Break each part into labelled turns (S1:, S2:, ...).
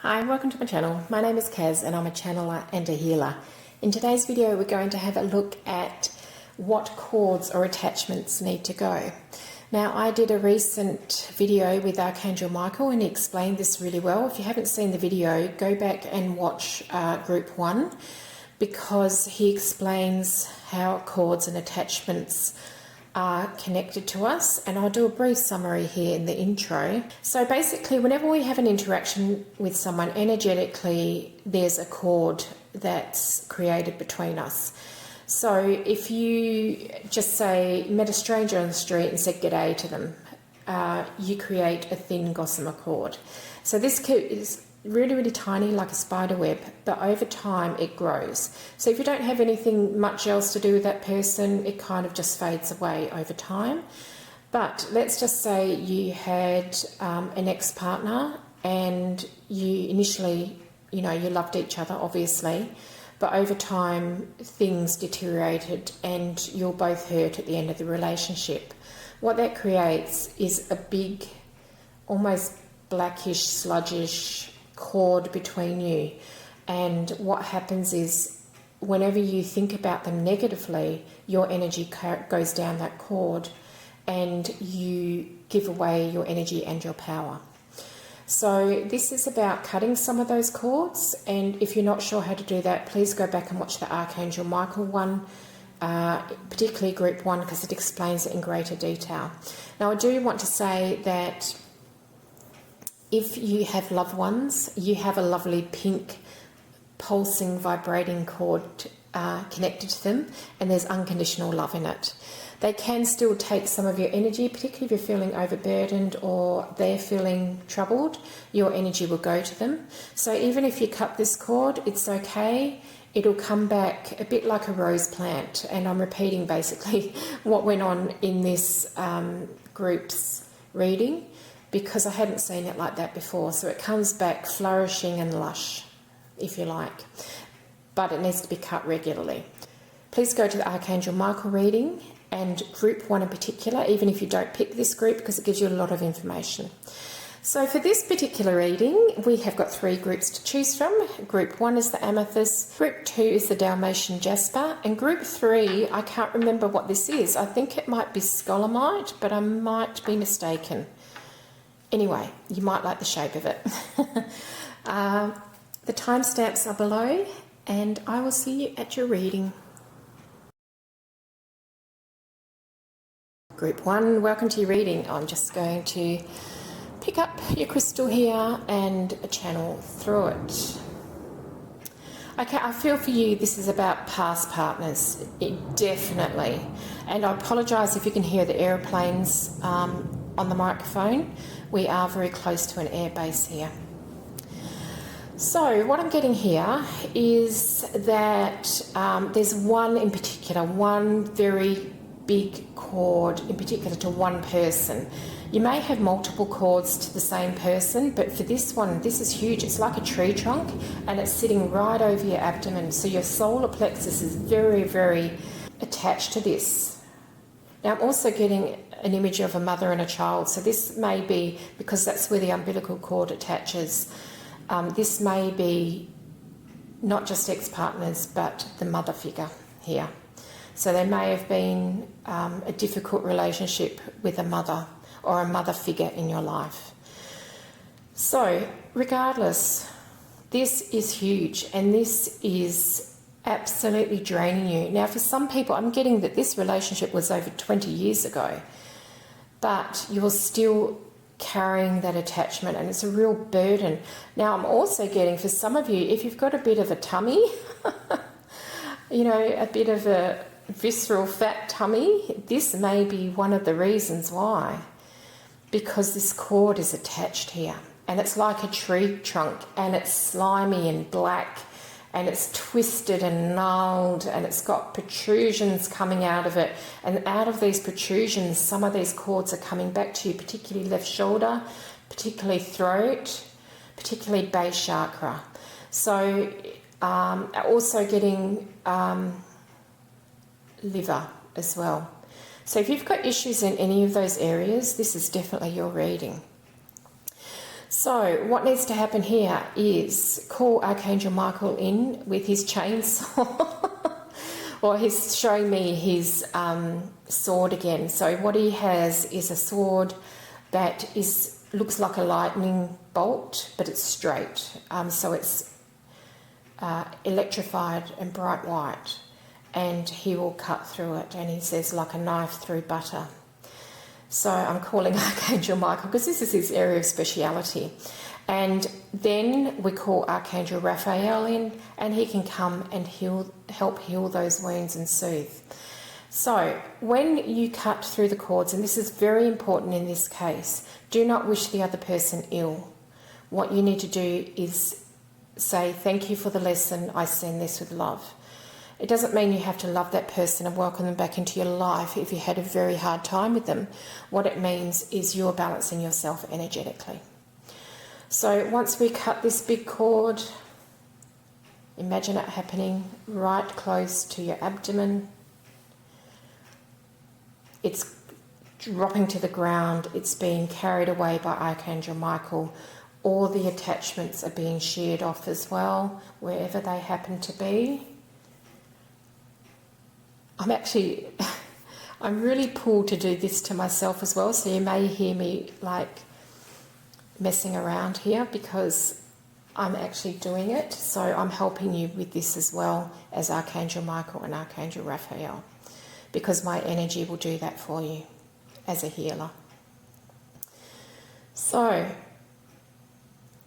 S1: Hi, welcome to my channel. My name is Kaz and I'm a channeler and a healer. In today's video we're going to have a look at what cords or attachments need to go. Now, I did a recent video with Archangel Michael and he explained this really well. If you haven't seen the video, go back and watch group 1 because he explains how cords and attachments are connected to us, and I'll do a brief summary here in the intro. So basically, whenever we have an interaction with someone energetically, there's a cord that's created between us. So if you just say met a stranger on the street and said g'day to them, you create a thin gossamer cord. So this is really tiny, like a spider web, but over time it grows. So if you don't have anything much else to do with that person, it kind of just fades away over time. But let's just say you had an ex-partner and you initially, you loved each other, obviously, but over time things deteriorated and you're both hurt at the end of the relationship. What that creates is a big, almost blackish, sludgish cord between you, and what happens is whenever you think about them negatively, your energy goes down that cord and you give away your energy and your power. So this is about cutting some of those cords, and if you're not sure how to do that, please go back and watch the Archangel Michael one, particularly group 1, because it explains it in greater detail. Now, I do want to say that if you have loved ones, you have a lovely pink pulsing vibrating cord connected to them, and there's unconditional love in it. They can still take some of your energy, particularly if you're feeling overburdened or they're feeling troubled, your energy will go to them. So even if you cut this cord, it's okay. It'll come back a bit like a rose plant, and I'm repeating basically what went on in this group's reading, because I hadn't seen it like that before. So it comes back flourishing and lush, if you like, but it needs to be cut regularly. Please go to the Archangel Michael reading and group 1 in particular, even if you don't pick this group, because it gives you a lot of information. So for this particular reading, we have got 3 groups to choose from. Group 1 is the Amythest, group 2 is the Dalmation Jasper, and group 3, I can't remember what this is. I think it might be Scolamite, but I might be mistaken. Anyway, you might like the shape of it. The timestamps are below, and I will see you at your reading. Group 1, welcome to your reading. I'm just going to pick up your crystal here and channel through it. Okay, I feel for you this is about past partners, definitely. And I apologise if you can hear the aeroplanes on the microphone. We are very close to an air base here. So what I'm getting here is that there's one in particular, one very big cord in particular to one person. You may have multiple cords to the same person, but for this one, this is huge. It's like a tree trunk and it's sitting right over your abdomen. So your solar plexus is very attached to this. Now I'm also getting an image of a mother and a child. So this may be, because that's where the umbilical cord attaches, this may be not just ex-partners, but the mother figure here. So there may have been a difficult relationship with a mother or a mother figure in your life. So regardless, this is huge, and this is absolutely draining you. Now, for some people, I'm getting that this relationship was over 20 years ago, but you're still carrying that attachment, and it's a real burden. Now, I'm also getting, for some of you, if you've got a bit of a tummy, a bit of a visceral fat tummy, this may be one of the reasons why, because this cord is attached here, and it's like a tree trunk, and it's slimy and black, and it's twisted and gnarled, and it's got protrusions coming out of it, and out of these protrusions some of these cords are coming back to you, particularly left shoulder, particularly throat, particularly base chakra. So also getting liver as well. So if you've got issues in any of those areas, this is definitely your reading. So what needs to happen here is call Archangel Michael in with his chainsaw. Or he's showing me his sword again. So what he has is a sword that looks like a lightning bolt, but it's straight. So it's electrified and bright white. And he will cut through it. And he says, like a knife through butter. So I'm calling Archangel Michael because this is his area of speciality. And then we call Archangel Raphael in, and he can come and help heal those wounds and soothe. So when you cut through the cords, and this is very important in this case, do not wish the other person ill. What you need to do is say, thank you for the lesson, I send this with love. It doesn't mean you have to love that person and welcome them back into your life if you had a very hard time with them. What it means is you're balancing yourself energetically. So once we cut this big cord, imagine it happening right close to your abdomen. It's dropping to the ground. It's being carried away by Archangel Michael. All the attachments are being sheared off as well, wherever they happen to be. I'm really pulled to do this to myself as well, so you may hear me like messing around here because I'm actually doing it. So I'm helping you with this as well as Archangel Michael and Archangel Raphael, because my energy will do that for you as a healer. So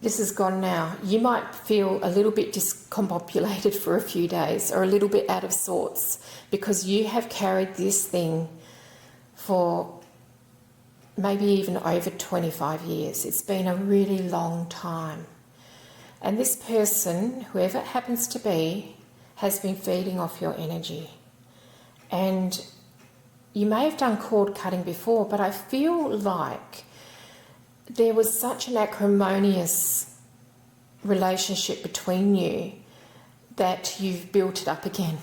S1: this is gone now. You might feel a little bit discombobulated for a few days or a little bit out of sorts because you have carried this thing for maybe even over 25 years. It's been a really long time. And this person, whoever it happens to be, has been feeding off your energy. And you may have done cord cutting before, but I feel like there was such an acrimonious relationship between you that you've built it up again.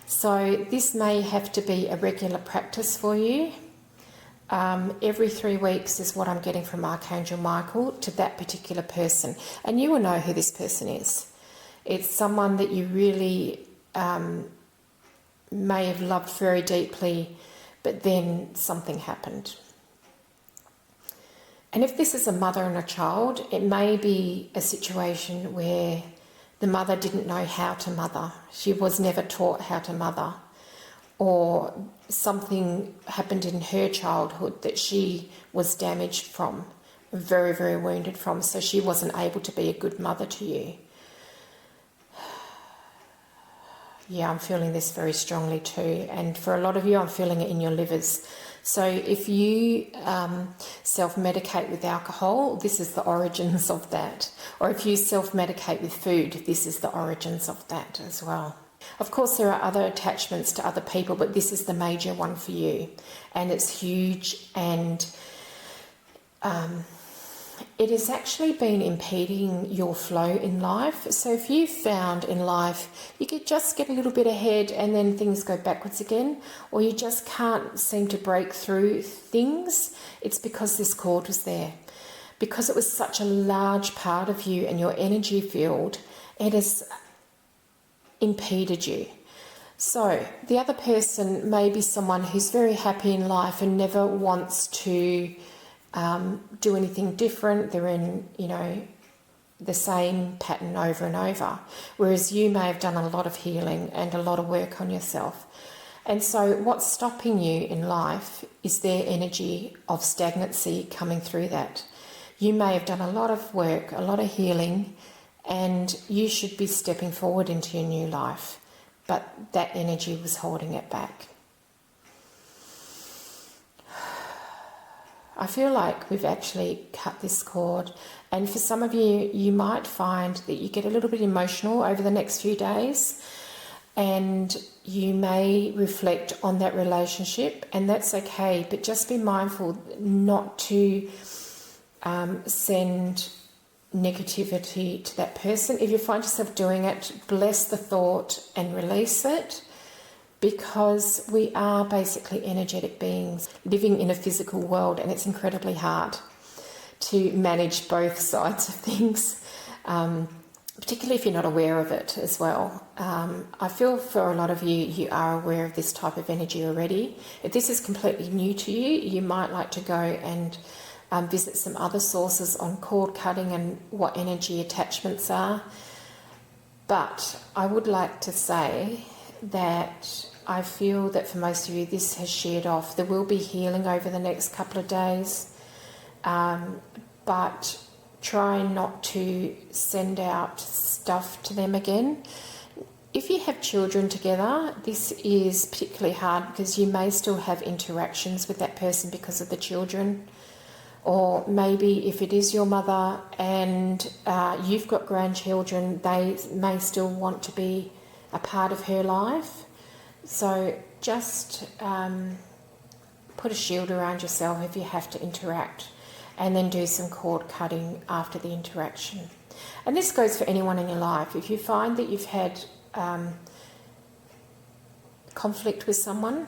S1: So this may have to be a regular practice for you. Every 3 weeks is what I'm getting from Archangel Michael to that particular person. And you will know who this person is. It's someone that you really may have loved very deeply, but then something happened. And if this is a mother and a child, it may be a situation where the mother didn't know how to mother. She was never taught how to mother. Or something happened in her childhood that she was damaged from, very, very wounded from, so she wasn't able to be a good mother to you. Yeah, I'm feeling this very strongly too. And for a lot of you, I'm feeling it in your livers. So if you self-medicate with alcohol, this is the origins of that. Or if you self-medicate with food, this is the origins of that as well. Of course, there are other attachments to other people, but this is the major one for you. And it's huge, and it has actually been impeding your flow in life. So if you've found in life you could just get a little bit ahead and then things go backwards again, or you just can't seem to break through things, it's because this cord was there. Because it was such a large part of you and your energy field, it has impeded you. So the other person may be someone who's very happy in life and never wants to do anything different. They're in, the same pattern over and over. Whereas you may have done a lot of healing and a lot of work on yourself. And so what's stopping you in life is their energy of stagnancy coming through that. You may have done a lot of work, a lot of healing, and you should be stepping forward into your new life. But that energy was holding it back. I feel like we've actually cut this cord, and for some of you, you might find that you get a little bit emotional over the next few days, and you may reflect on that relationship, and that's okay, but just be mindful not to send negativity to that person. If you find yourself doing it, bless the thought and release it. Because we are basically energetic beings living in a physical world, and it's incredibly hard. to manage both sides of things, particularly if you're not aware of it as well. I feel for a lot of you, you are aware of this type of energy already. If this is completely new to you, you might like to go and visit some other sources on cord cutting and what energy attachments are. But I would like to say that I feel that for most of you this has sheared off. There will be healing over the next couple of days, but try not to send out stuff to them again. If you have children together, this is particularly hard because you may still have interactions with that person because of the children. Or maybe if it is your mother and you've got grandchildren, they may still want to be a part of her life. So just put a shield around yourself if you have to interact, and then do some cord cutting after the interaction. And this goes for anyone in your life. If you find that you've had conflict with someone,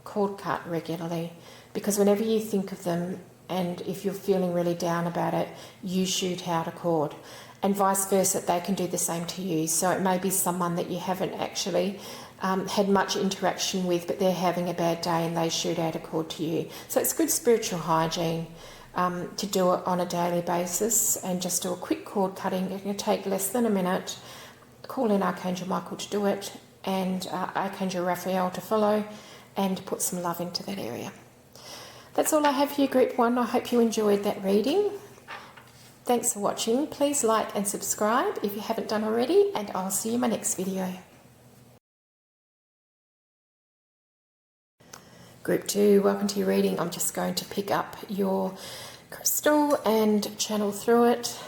S1: cord cut regularly, because whenever you think of them, and if you're feeling really down about it, you shoot out a cord. And vice versa, they can do the same to you. So it may be someone that you haven't actually had much interaction with, but they're having a bad day and they shoot out a cord to you. So it's good spiritual hygiene to do it on a daily basis, and just do a quick cord cutting. It can take less than a minute. Call in Archangel Michael to do it, and Archangel Raphael to follow, and put some love into that area. That's all I have for you, Group 1. I hope you enjoyed that reading. Thanks for watching. Please like and subscribe if you haven't done already, and I'll see you in my next video. Group 2, welcome to your reading. I'm just going to pick up your crystal and channel through it.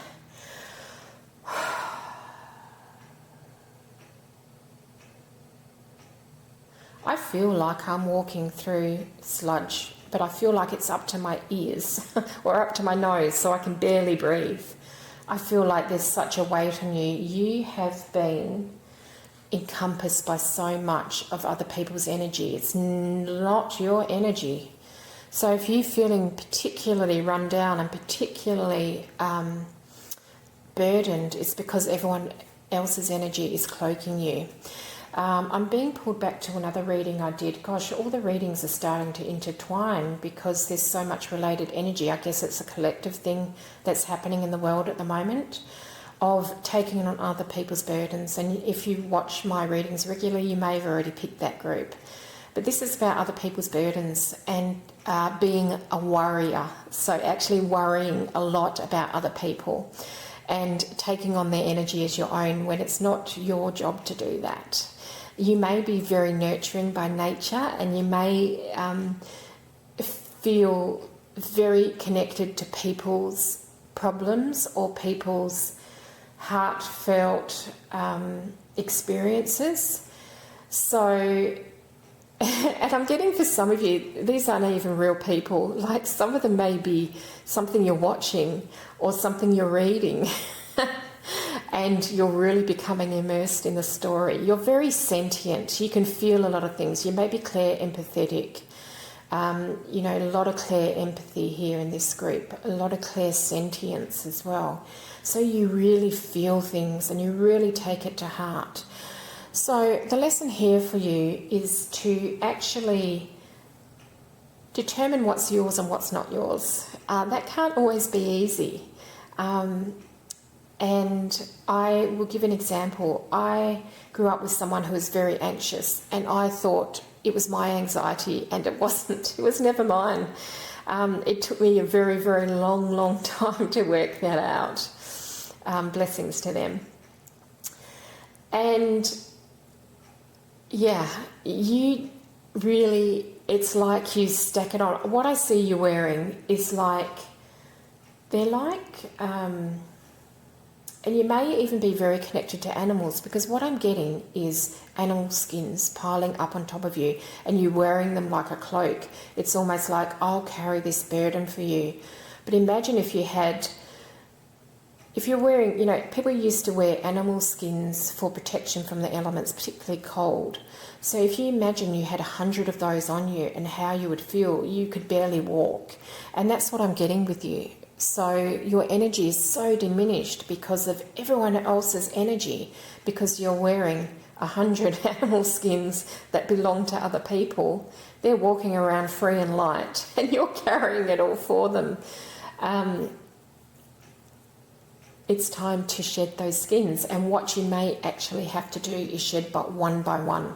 S1: I feel like I'm walking through sludge, but I feel like it's up to my ears or up to my nose, so I can barely breathe. I feel like there's such a weight on you. You have been encompassed by so much of other people's energy. It's not your energy. So if you're feeling particularly run down and particularly burdened, it's because everyone else's energy is cloaking you. I'm being pulled back to another reading I did. Gosh, all the readings are starting to intertwine because there's so much related energy. I guess it's a collective thing that's happening in the world at the moment, of taking on other people's burdens. And if you watch my readings regularly, you may have already picked that group. But this is about other people's burdens and being a worrier. So actually worrying a lot about other people and taking on their energy as your own when it's not your job to do that. You may be very nurturing by nature, and you may feel very connected to people's problems or people's heartfelt experiences. So, and I'm getting for some of you, these aren't even real people. Like, some of them may be something you're watching or something you're reading. And you're really becoming immersed in the story. You're very sentient. You can feel a lot of things. You may be clair empathetic. You know, a lot of clair empathy here in this group. A lot of clair sentience as well. So you really feel things and you really take it to heart. So the lesson here for you is to actually determine what's yours and what's not yours. That can't always be easy. And I will give an example. I grew up with someone who was very anxious, and I thought it was my anxiety, and it wasn't. It was never mine. It took me a very, very long time to work that out. Blessings to them. And yeah, you really, it's like you stack it on. What I see you wearing is like, they're like, and you may even be very connected to animals, because what I'm getting is animal skins piling up on top of you and you wearing them like a cloak. It's almost like, I'll carry this burden for you. But imagine if you're wearing, you know, people used to wear animal skins for protection from the elements, particularly cold. So if you imagine you had 100 of those on you and how you would feel, you could barely walk. And that's what I'm getting with you. So your energy is so diminished because of everyone else's energy, because you're wearing 100 animal skins that belong to other people. They're walking around free and light, and you're carrying it all for them. It's time to shed those skins, and what you may actually have to do is shed but one by one.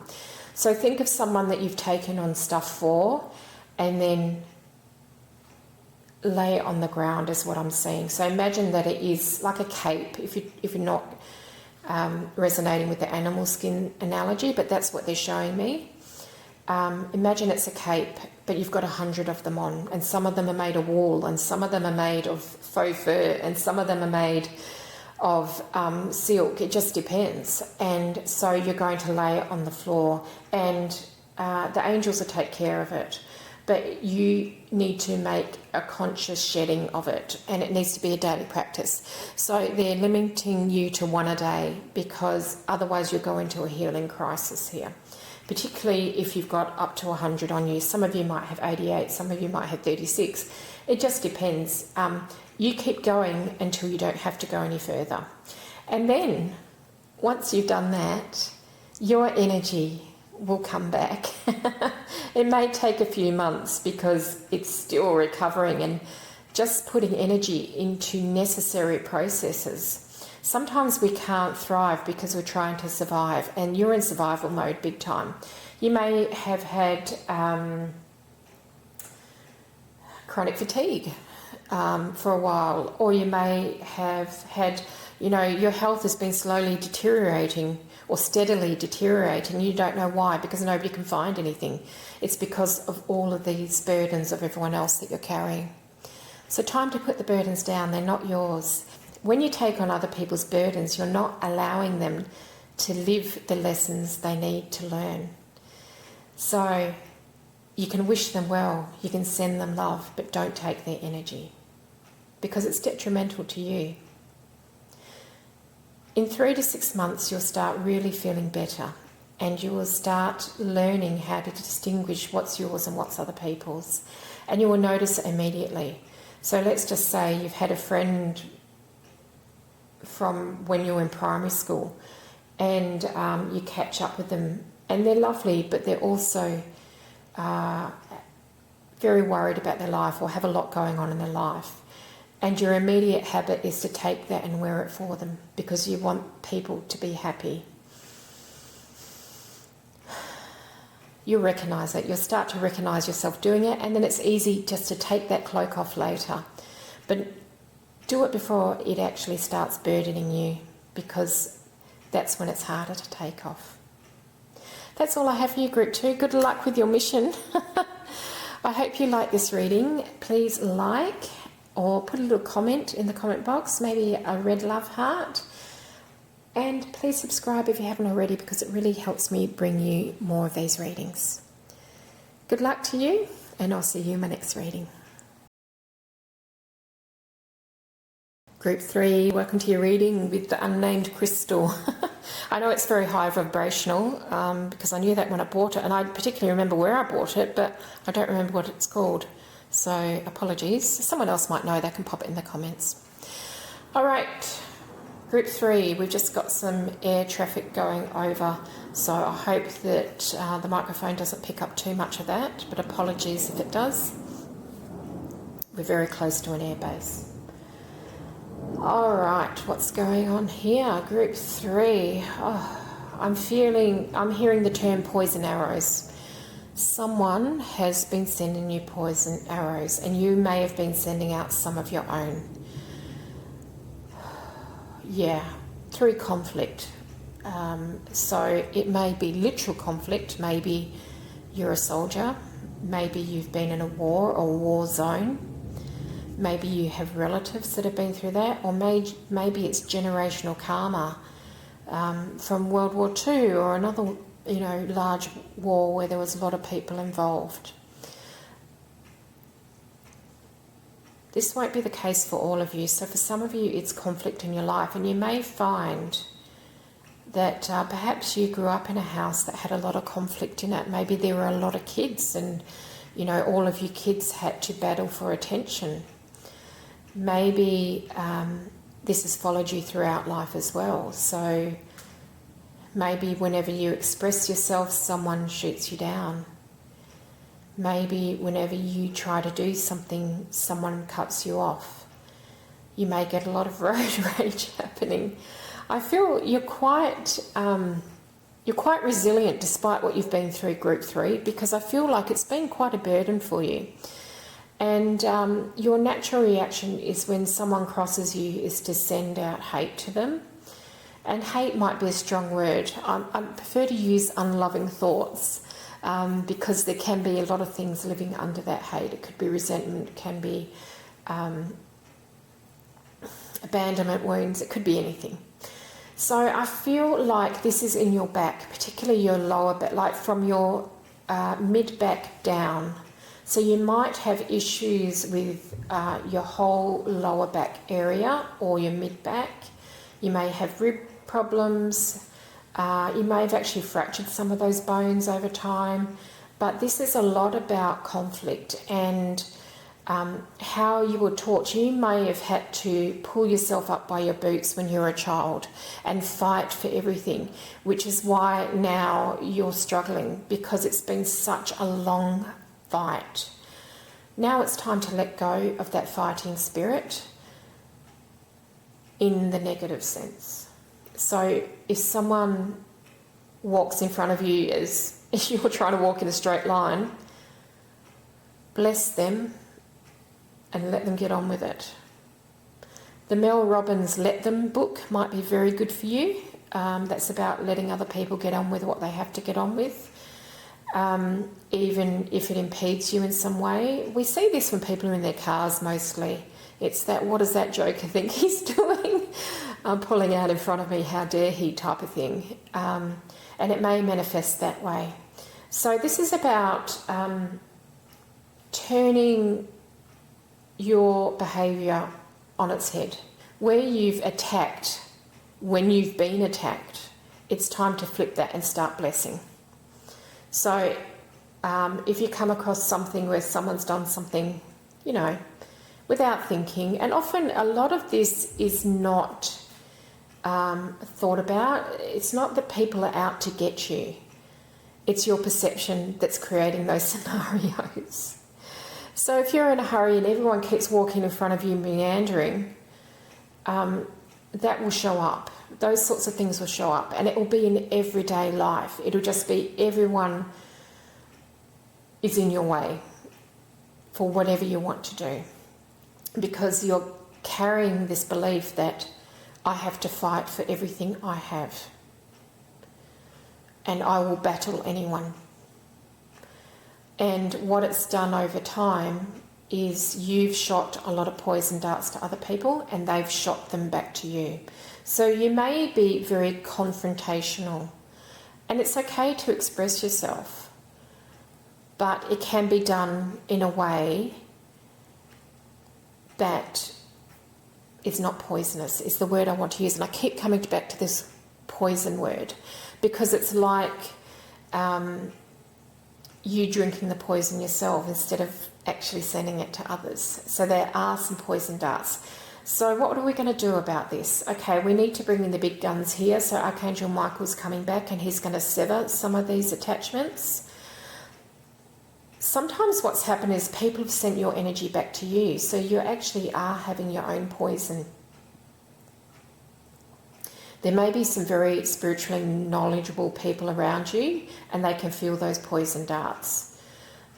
S1: So think of someone that you've taken on stuff for, and then lay it on the ground is what I'm saying. So imagine that it is like a cape, if you're not resonating with the animal skin analogy, but that's what they're showing me. Imagine it's a cape, but you've got 100 of them on, and some of them are made of wool, and some of them are made of faux fur, and some of them are made of silk. It just depends. And so you're going to lay it on the floor, and the angels will take care of it. But you need to make a conscious shedding of it, and it needs to be a daily practice. So they're limiting you to one a day, because otherwise you'll go into a healing crisis here, particularly if you've got up to 100 on you. Some of you might have 88, some of you might have 36. It just depends. You keep going until you don't have to go any further. And then, once you've done that, your energy will come back. It may take a few months because it's still recovering and just putting energy into necessary processes. Sometimes we can't thrive because we're trying to survive, and you're in survival mode big time. You may have had chronic fatigue for a while, or you may have had, your health has been slowly deteriorating or steadily deteriorating. You don't know why, because nobody can find anything. It's because of all of these burdens of everyone else that you're carrying. So time to put the burdens down. They're not yours. When you take on other people's burdens, you're not allowing them to live the lessons they need to learn. So you can wish them well, you can send them love, but don't take their energy, because it's detrimental to you. In 3 to 6 months, you'll start really feeling better, and you will start learning how to distinguish what's yours and what's other people's, and you will notice it immediately. So let's just say you've had a friend from when you were in primary school, and you catch up with them, and they're lovely, but they're also very worried about their life or have a lot going on in their life. And your immediate habit is to take that and wear it for them, because you want people to be happy. You'll recognise it. You'll start to recognise yourself doing it, and then it's easy just to take that cloak off later. But do it before it actually starts burdening you, because that's when it's harder to take off. That's all I have for you, Group 2. Good luck with your mission. I hope you like this reading. Please like or put a little comment in the comment box, maybe a red love heart. And please subscribe if you haven't already, because it really helps me bring you more of these readings. Good luck to you, and I'll see you in my next reading. Group 3, welcome to your reading with the unnamed crystal. I know it's very high vibrational, because I knew that when I bought it, and I particularly remember where I bought it, but I don't remember what it's called. So apologies. Someone else might know, they can pop it in the comments. All right, Group 3, we've just got some air traffic going over, so I hope that the microphone doesn't pick up too much of that, but apologies if it does. We're very close to an airbase. All right, what's going on here? Group 3. I'm hearing the term poison arrows. Someone has been sending you poison arrows, and you may have been sending out some of your own. Yeah, through conflict. So it may be literal conflict. Maybe you're a soldier. Maybe you've been in a war or war zone. Maybe you have relatives that have been through that, or maybe it's generational karma from World War II or another, large war where there was a lot of people involved. This won't be the case for all of you. So for some of you, it's conflict in your life, and you may find that perhaps you grew up in a house that had a lot of conflict in it. Maybe there were a lot of kids, and all of you kids had to battle for attention. Maybe this has followed you throughout life as well. So maybe whenever you express yourself, someone shoots you down. Maybe whenever you try to do something, someone cuts you off. You may get a lot of road rage happening. I feel you're quite resilient despite what you've been through group 3, because I feel like it's been quite a burden for you. And your natural reaction is when someone crosses you is to send out hate to them. And hate might be a strong word. I prefer to use unloving thoughts, because there can be a lot of things living under that hate. It could be resentment, it can be abandonment wounds, it could be anything. So I feel like this is in your back, particularly your lower back, like from your mid-back down. So you might have issues with your whole lower back area or your mid-back. You may have rib problems. You may have actually fractured some of those bones over time. But this is a lot about conflict and how you were taught. You may have had to pull yourself up by your boots when you were a child and fight for everything, which is why now you're struggling, because it's been such a long fight. Now it's time to let go of that fighting spirit in the negative sense. So if someone walks in front of you as you're trying to walk in a straight line, bless them and let them get on with it. The Mel Robbins Let Them book might be very good for you. That's about letting other people get on with what they have to get on with, even if it impedes you in some way. We see this when people are in their cars mostly. It's that, what does that joker think he's doing? Pulling out in front of me, how dare he type of thing. And it may manifest that way. So this is about turning your behaviour on its head. Where you've attacked, when you've been attacked, it's time to flip that and start blessing. So if you come across something where someone's done something, without thinking, and often a lot of this is not thought about. It's not that people are out to get you. It's your perception that's creating those scenarios. So if you're in a hurry and everyone keeps walking in front of you meandering, that will show up. Those sorts of things will show up, and it will be in everyday life. It'll just be everyone is in your way for whatever you want to do, because you're carrying this belief that I have to fight for everything I have, and I will battle anyone. And what it's done over time is you've shot a lot of poison darts to other people and they've shot them back to you. So you may be very confrontational, and it's okay to express yourself, but it can be done in a way that is not poisonous, is the word I want to use. And I keep coming back to this poison word, because it's like you drinking the poison yourself instead of actually sending it to others. So there are some poison darts. So what are we going to do about this? Okay, we need to bring in the big guns here. So Archangel Michael's coming back and he's going to sever some of these attachments. Sometimes what's happened is people have sent your energy back to you, so you actually are having your own poison. There may be some very spiritually knowledgeable people around you and they can feel those poison darts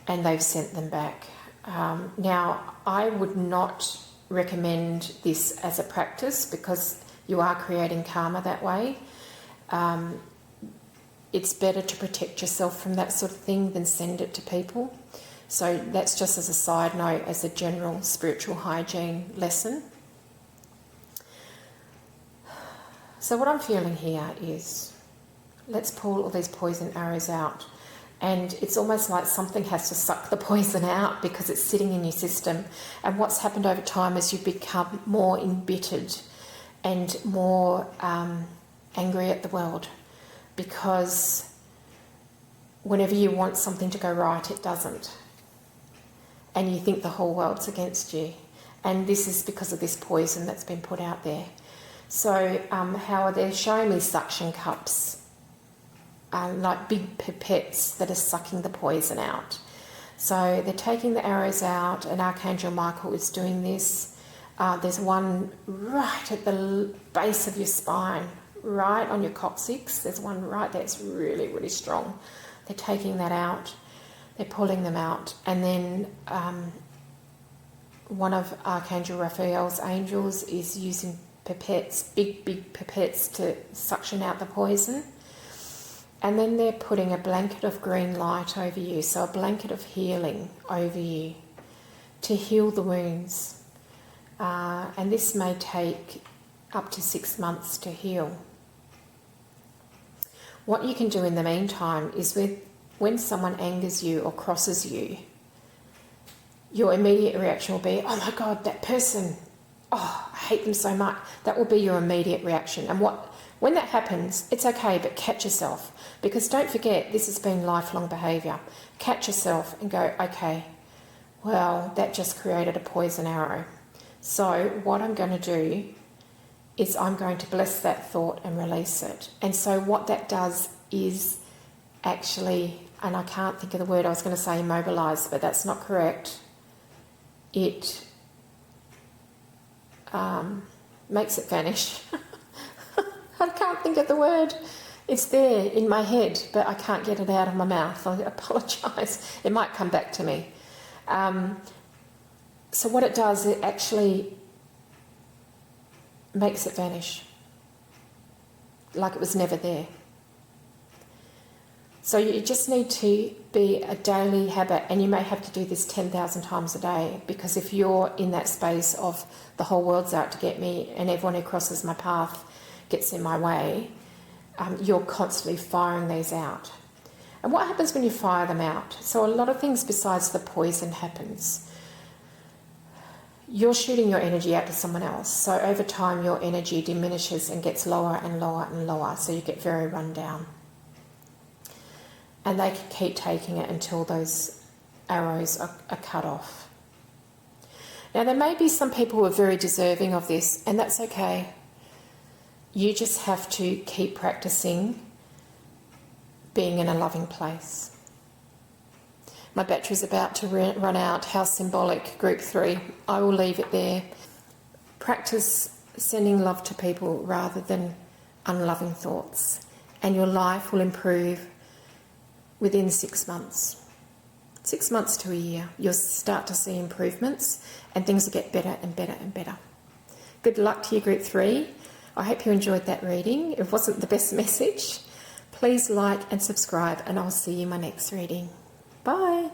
S1: and they've sent them back. Now, I would not recommend this as a practice because you are creating karma that way. It's better to protect yourself from that sort of thing than send it to people. So that's just as a side note, as a general spiritual hygiene lesson. So what I'm feeling here is, let's pull all these poison arrows out. And it's almost like something has to suck the poison out because it's sitting in your system. And what's happened over time is you've become more embittered and more angry at the world, because whenever you want something to go right, it doesn't. And you think the whole world's against you. And this is because of this poison that's been put out there. So how they're showing me suction cups, like big pipettes that are sucking the poison out. So they're taking the arrows out, and Archangel Michael is doing this. There's one right at the base of your spine, right on your coccyx. There's one right there. It's really, really strong. They're taking that out. They're pulling them out. And then one of Archangel Raphael's angels is using pipettes, big pipettes, to suction out the poison. And then they're putting a blanket of green light over you, so a blanket of healing over you to heal the wounds. And this may take up to 6 months to heal. What you can do in the meantime is when someone angers you or crosses you, your immediate reaction will be, oh my God, that person, oh, I hate them so much. That will be your immediate reaction. And when that happens, it's okay, but catch yourself. Because don't forget, this has been lifelong behaviour. Catch yourself and go, okay, well, that just created a poison arrow. So what I'm going to do is I'm going to bless that thought and release it. And so what that does is actually, and I can't think of the word, I was going to say immobilise, but that's not correct. It makes it vanish. I can't think of the word. It's there in my head, but I can't get it out of my mouth. I apologise. It might come back to me. So what it does, it actually makes it vanish, like it was never there. So you just need to be a daily habit, and you may have to do this 10,000 times a day, because if you're in that space of the whole world's out to get me and everyone who crosses my path gets in my way, you're constantly firing these out. And what happens when you fire them out? So a lot of things besides the poison happens. You're shooting your energy out to someone else. So over time your energy diminishes and gets lower and lower and lower. So you get very run down. And they can keep taking it until those arrows are cut off. Now there may be some people who are very deserving of this, and that's okay. You just have to keep practicing being in a loving place. My battery's about to run out. How symbolic, group 3. I will leave it there. Practice sending love to people rather than unloving thoughts, and your life will improve within 6 months. 6 months to a year. You'll start to see improvements, and things will get better and better and better. Good luck to you, group 3. I hope you enjoyed that reading. It wasn't the best message. Please like and subscribe, and I'll see you in my next reading. Bye.